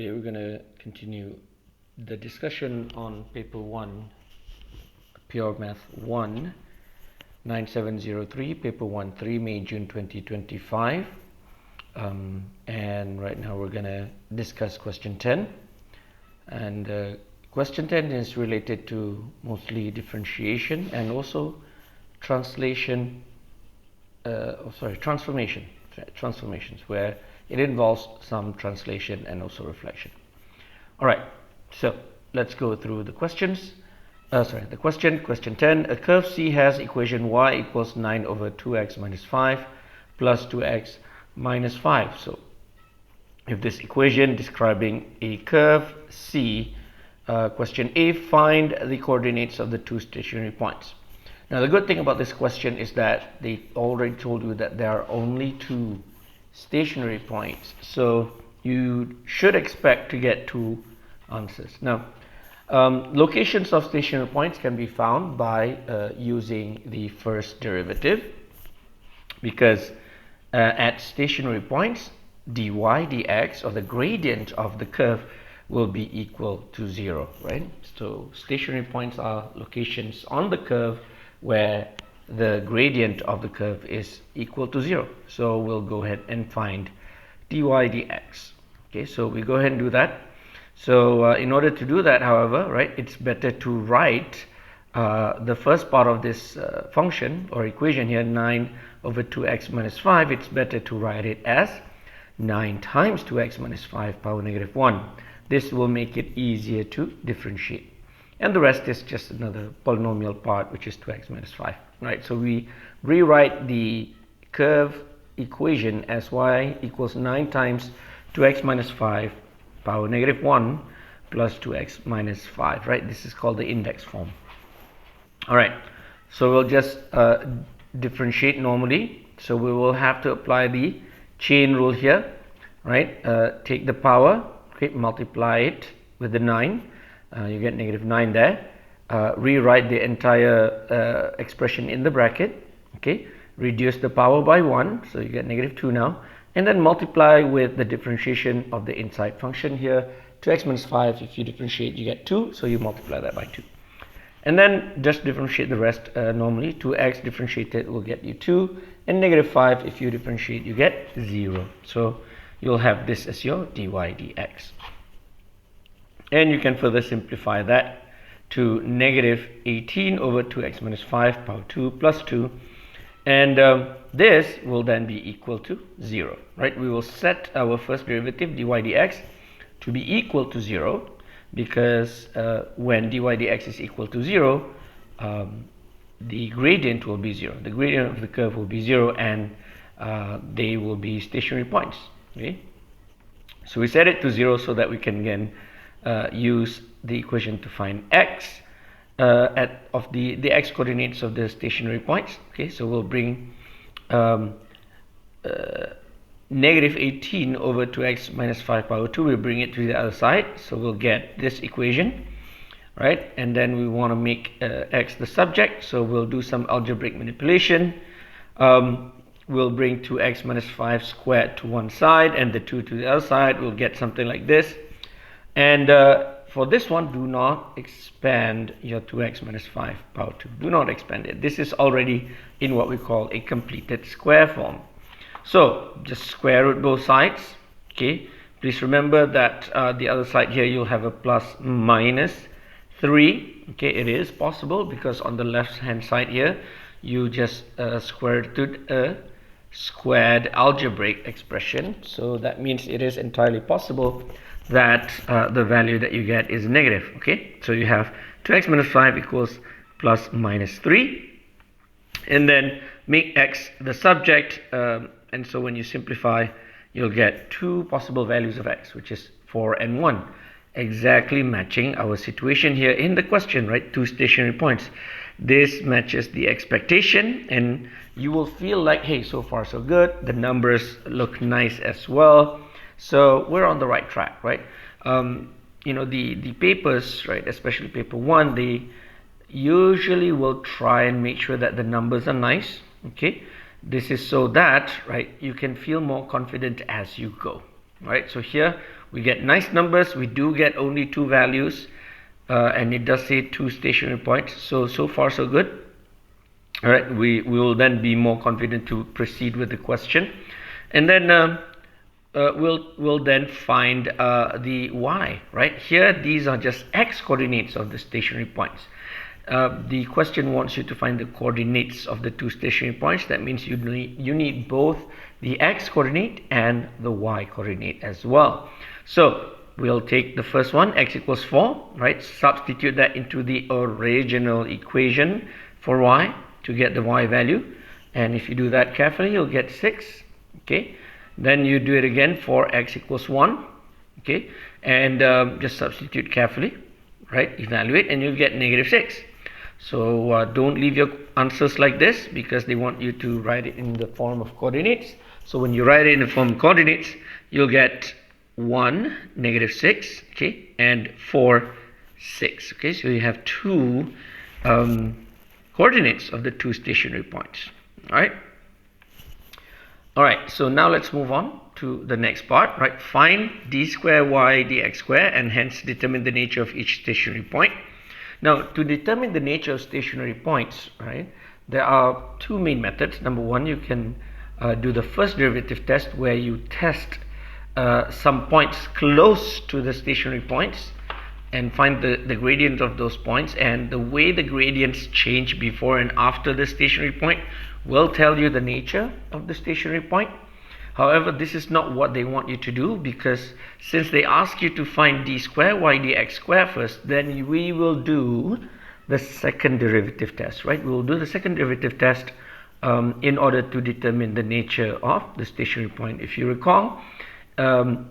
Today we're going to continue the discussion on paper 1, Pure Math 1, 9703, paper 1, 3, May, June 2025. And right now we're going to discuss question 10. And question 10 is related to mostly differentiation and also transformations, where it involves some translation and also reflection. All right, so let's go through the questions. Question 10. A curve C has equation y equals 9 over 2x minus 5 plus 2x minus 5. So if this equation describing a curve C, question A, find the coordinates of the two stationary points. Now the good thing about this question is that they already told you that there are only two stationary points, so you should expect to get two answers. Now locations of stationary points can be found by using the first derivative, because at stationary points dy dx, or the gradient of the curve, will be equal to 0, right? So stationary points are locations on the curve where the gradient of the curve is equal to 0. So we'll go ahead and find dy dx. Okay, so we go ahead and do that. So in order to do that, however, right, it's better to write the first part of this function or equation here, 9 over 2x minus 5. It's better to write it as 9 times 2x minus 5 power negative 1. This will make it easier to differentiate. And the rest is just another polynomial part, which is 2x minus 5. Right, so we rewrite the curve equation as y equals 9 times 2x minus 5 power negative 1 plus 2x minus 5. Right, this is called the index form. All right, so we'll just differentiate normally. So we will have to apply the chain rule here. Right, take the power, okay, multiply it with the 9. You get negative 9 there. Rewrite the entire expression in the bracket. Okay, reduce the power by 1, so you get negative 2 now, and then multiply with the differentiation of the inside function here, 2x minus 5. If you differentiate, you get 2, so you multiply that by 2, and then just differentiate the rest normally. 2x differentiated will get you 2, and negative 5, if you differentiate, you get 0. So you'll have this as your dy dx. And you can further simplify that to negative 18 over 2x minus 5 power 2 plus 2. And this will then be equal to 0. Right? We will set our first derivative, dy dx, to be equal to 0, because when dy dx is equal to 0, the gradient will be 0. The gradient of the curve will be 0, and they will be stationary points. Okay? So we set it to 0 so that we can again use the equation to find x of the x coordinates of the stationary points. Okay, so we'll bring negative 18 over 2x minus 5 power 2. We'll bring it to the other side, so we'll get this equation, right? And then we want to make x the subject, so we'll do some algebraic manipulation. We'll bring 2x minus 5 squared to one side and the 2 to the other side. We'll get something like this. And for this one, do not expand your 2x minus 5 power 2. Do not expand it. This is already in what we call a completed square form. So just square root both sides. Okay. Please remember that the other side here, you'll have a plus minus 3. Okay. It is possible because on the left hand side here, you just squared a squared algebraic expression. So that means it is entirely possible that the value that you get is negative. Okay, so you have 2x minus 5 equals plus minus 3, and then make x the subject, and so when you simplify, you'll get two possible values of x, which is 4 and 1, exactly matching our situation here in the question, right? Two stationary points. This matches the expectation, and you will feel like, hey, so far so good. The numbers look nice as well. So we're on the right track, right? You know, the papers, right, especially paper 1, they usually will try and make sure that the numbers are nice. Okay, this is so that, right, you can feel more confident as you go, right? So here we get nice numbers. We do get only 2 values, and it does say 2 stationary points. So far so good. All right, we will then be more confident to proceed with the question, and then we'll then find the y. Right here, these are just x coordinates of the stationary points. The question wants you to find the coordinates of the 2 stationary points. That means you need both the x coordinate and the y coordinate as well. So we'll take the first one, x equals 4, right? Substitute that into the original equation for y to get the y value, and if you do that carefully, you'll get 6. Okay, then you do it again for x equals 1. Okay, and just substitute carefully, right? Evaluate, and you'll get -6. So don't leave your answers like this, because they want you to write it in the form of coordinates. So when you write it in the form of coordinates, you'll get 1, -6, okay, and 4, 6. Okay, so you have 2 coordinates of the 2 stationary points. All right, so now let's move on to the next part. Right, find d square y dx square, and hence determine the nature of each stationary point. Now, to determine the nature of stationary points, right, there are 2 main methods. Number 1, you can do the first derivative test, where you test some points close to the stationary points and find the gradient of those points, and the way the gradients change before and after the stationary point will tell you the nature of the stationary point. However, this is not what they want you to do, because since they ask you to find d square y dx square first, then we will do the second derivative test, right? We will do the second derivative test in order to determine the nature of the stationary point. If you recall,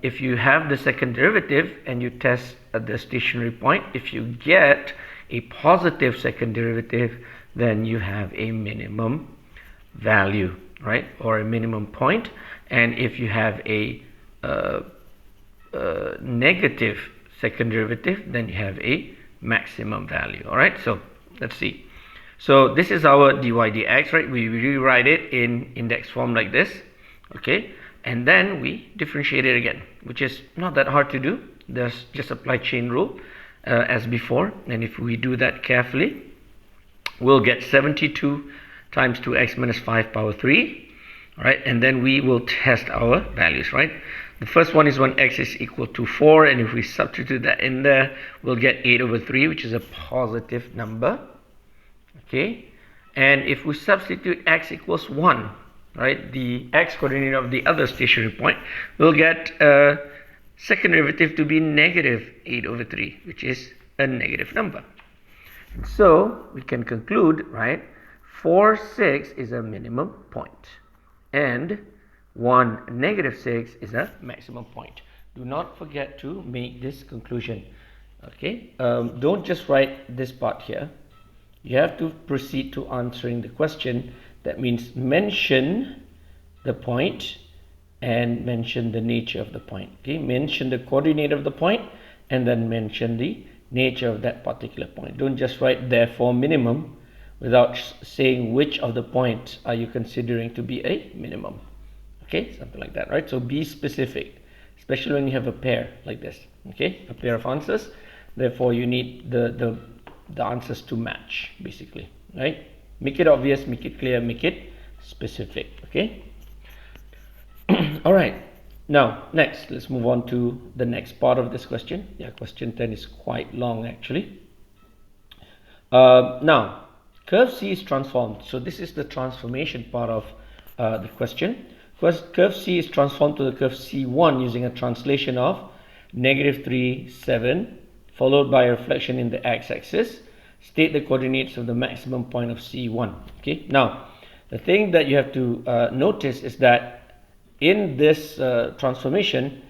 if you have the second derivative and you test the stationary point, if you get a positive second derivative, then you have a minimum value, right, or a minimum point. And if you have a negative second derivative, then you have a maximum value. All right, so let's see. So this is our dy dx, right? We rewrite it in index form like this. Okay, and then we differentiate it again, which is not that hard to do. There's just apply chain rule as before, and if we do that carefully, we'll get 72 times 2x minus 5 power 3. All right, and then we will test our values, right? The first one is when x is equal to 4, and if we substitute that in there, we'll get 8/3, which is a positive number. Okay, and if we substitute x equals 1, right, the x coordinate of the other stationary point, we'll get second derivative to be -8/3, which is a negative number. And so we can conclude, right, 4, 6 is a minimum point, and 1, -6 is a maximum point. Do not forget to make this conclusion. Okay, don't just write this part here. You have to proceed to answering the question. That means mention the point and mention the nature of the point. Okay, mention the coordinate of the point and then mention the nature of that particular point. Don't just write therefore minimum without saying which of the points are you considering to be a minimum. Okay, something like that, right? So be specific, especially when you have a pair like this. Okay, a pair of answers. Therefore, you need the answers to match, basically, right? Make it obvious, make it clear, make it specific. Okay. All right, now next let's move on to the next part of this question. Yeah, question 10 is quite long actually. Now curve C is transformed, so this is the transformation part of the question. First, curve C is transformed to the curve C1 using a translation of -3, 7 followed by a reflection in the x-axis. State the coordinates of the maximum point of C1. Okay, now the thing that you have to notice is that in this transformation,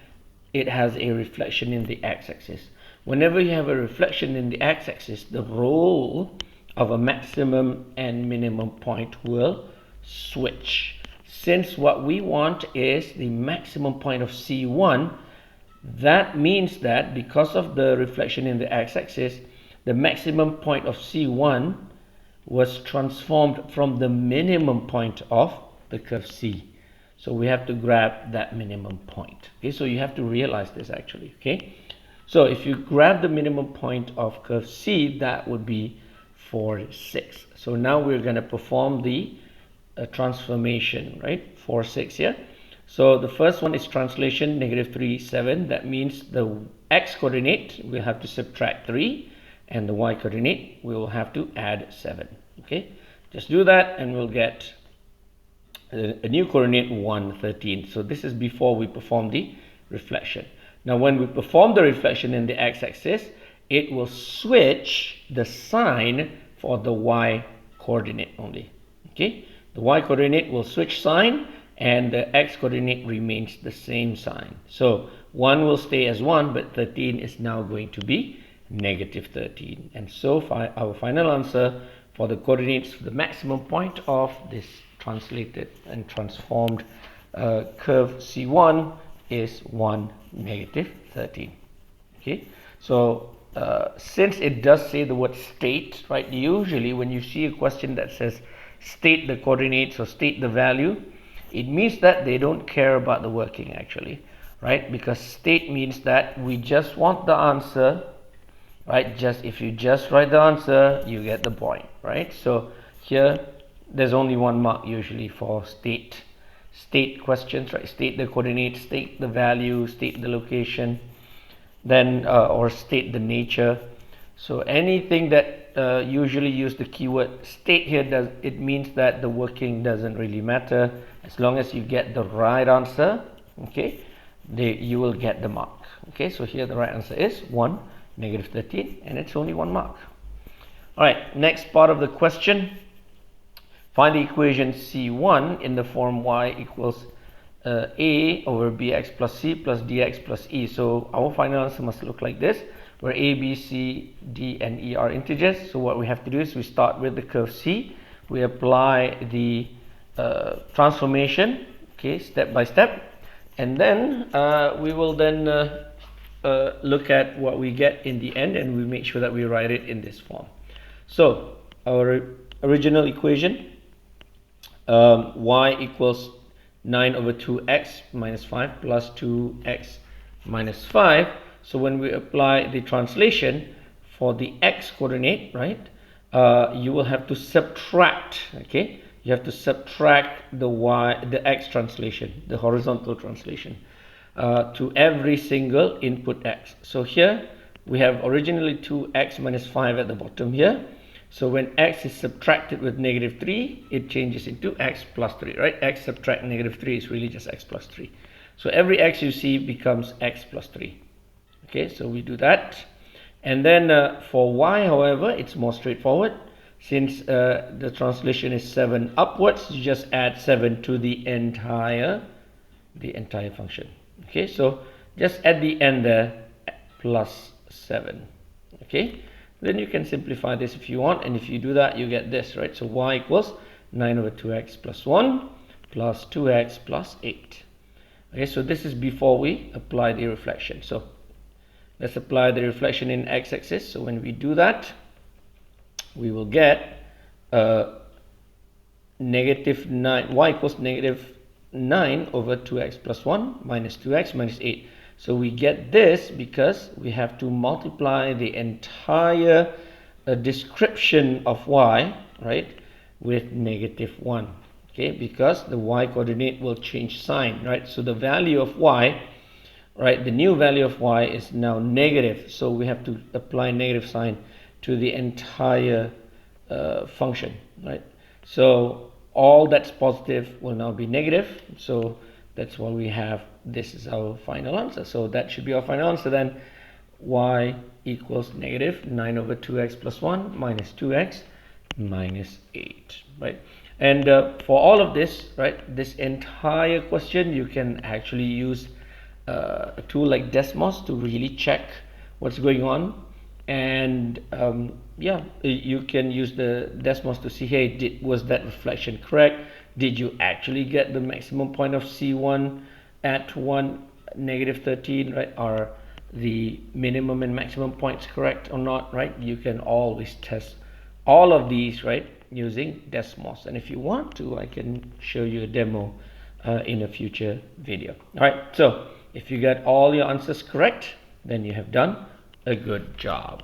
it has a reflection in the x-axis. Whenever you have a reflection in the x-axis, the role of a maximum and minimum point will switch. Since what we want is the maximum point of C1, that means that because of the reflection in the x-axis, the maximum point of C1 was transformed from the minimum point of the curve C. So we have to grab that minimum point. Okay, so you have to realize this actually. Okay, so if you grab the minimum point of curve C, that would be 4, 6. So now we're going to perform the transformation, right? 4, 6 here. So the first one is translation, -3, 7. That means the x coordinate we'll have to subtract 3, and the y coordinate we will have to add 7. Okay, just do that and we'll get a new coordinate 1, 13. So this is before we perform the reflection. Now when we perform the reflection in the x-axis, it will switch the sign for the y coordinate only. Okay, the y coordinate will switch sign and the x coordinate remains the same sign. So 1 will stay as 1, but 13 is now going to be -13. And so our final answer for the coordinates, the maximum point of this translated and transformed curve C1 is 1, -13. Okay, so since it does say the word state, right, usually when you see a question that says state the coordinates or state the value, it means that they don't care about the working actually, right? Because state means that we just want the answer, right? Just if you just write the answer, you get the point, right? So here there's only 1 mark usually for state questions, right? State the coordinates, state the value, state the location, then or state the nature. So anything that usually use the keyword state here, it means that the working doesn't really matter. As long as you get the right answer, okay, you will get the mark. Okay, so here the right answer is 1, -13, and it's only 1 mark. All right, next part of the question. Find the equation C1 in the form y equals a over bx plus c plus dx plus e. So our final answer must look like this, where a, b, c, d, and e are integers. So what we have to do is we start with the curve C. We apply the transformation, okay, step by step, and then we will then look at what we get in the end, and we make sure that we write it in this form. So our original equation, y equals 9 over 2x minus 5 plus 2x minus 5. So when we apply the translation for the x coordinate, right, you will have to subtract, okay, you have to subtract the x translation, the horizontal translation, to every single input x. So here we have originally 2x minus 5 at the bottom here. So when x is subtracted with -3, it changes into x plus 3, right? X subtract -3 is really just x plus 3. So every x you see becomes x plus 3. Okay, so we do that. And then for y, however, it's more straightforward. Since the translation is 7 upwards, you just add 7 to the entire function. Okay, so just at the end there, plus 7. Okay, then you can simplify this if you want, and if you do that, you get this, right? So y equals 9 over 2x plus 1 plus 2x plus 8. Okay, so this is before we apply the reflection. So let's apply the reflection in x-axis. So when we do that, we will get -9, y equals -9 over 2x plus 1 minus 2x minus 8. So we get this because we have to multiply the entire description of y, right, with -1. Okay, because the y coordinate will change sign, right? So the value of y, right, the new value of y is now negative. So we have to apply negative sign to the entire function, right? So all that's positive will now be negative. So that's why we have, this is our final answer. So that should be our final answer then. Y equals -9 over 2x plus 1 minus 2x minus 8, right? And for all of this, right, this entire question, you can actually use a tool like Desmos to really check what's going on. And yeah, you can use the Desmos to see, hey, was that reflection correct? Did you actually get the maximum point of C1 at 1, -13, right? Are the minimum and maximum points correct or not, right? You can always test all of these, right, using Desmos. And if you want to, I can show you a demo in a future video. All right, so if you get all your answers correct, then you have done a good job.